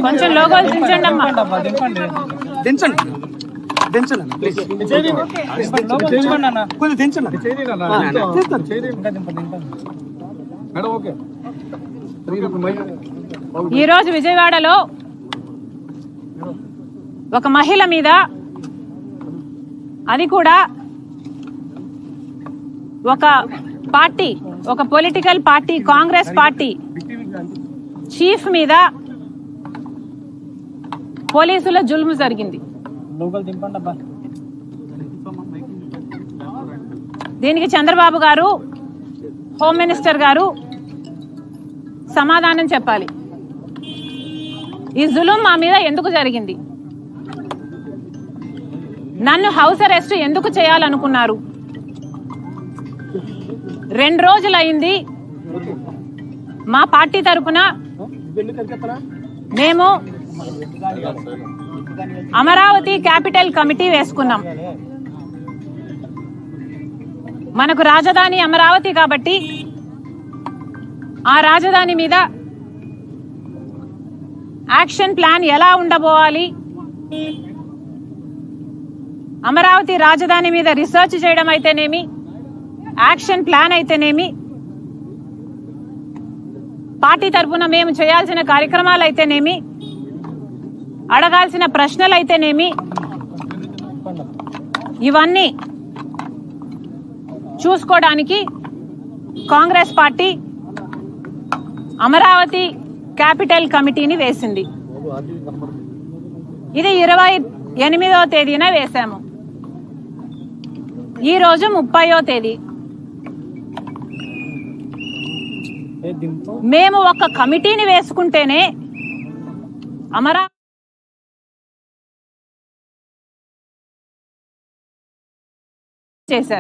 కొంచెం లోగోలు దించండి అమ్మా. దించండి దించండి కొంచెం దించండి. ఈరోజు విజయవాడలో ఒక మహిళ మీద, అది కూడా ఒక పార్టీ, ఒక political party, Congress party chief మీద పోలీసుల జుల్ము జరిగింది. దీనికి చంద్రబాబు గారు, హోమ్ మినిస్టర్ గారు సమాధానం చెప్పాలి. ఈ జులుం మా మీద ఎందుకు జరిగింది? నన్ను హౌస్ అరెస్ట్ ఎందుకు చేయాలనుకున్నారు? 2 రోజులైంది మా పార్టీ తరఫున మేము అమరావతి క్యాపిటల్ కమిటీ వేసుకున్నాం. మనకు రాజధాని అమరావతి కాబట్టి ఆ రాజధాని మీద యాక్షన్ ప్లాన్ ఎలా ఉండబోవాలి, అమరావతి రాజధాని మీద రీసెర్చ్ చేయడం అయితేనేమి, యాక్షన్ ప్లాన్ అయితేనేమి, పార్టీ తరఫున మేము చేయాల్సిన కార్యక్రమాలు అయితేనేమి, అడగాల్సిన ప్రశ్నలు అయితేనేమి, ఇవన్నీ చూసుకోవడానికి కాంగ్రెస్ పార్టీ అమరావతి క్యాపిటల్ కమిటీని వేసింది. ఇది 28వ తేదీన వేశాము. ఈ రోజు 30వ తేదీ. మేము ఒక కమిటీని వేసుకుంటేనే అమరావతి చేశారు.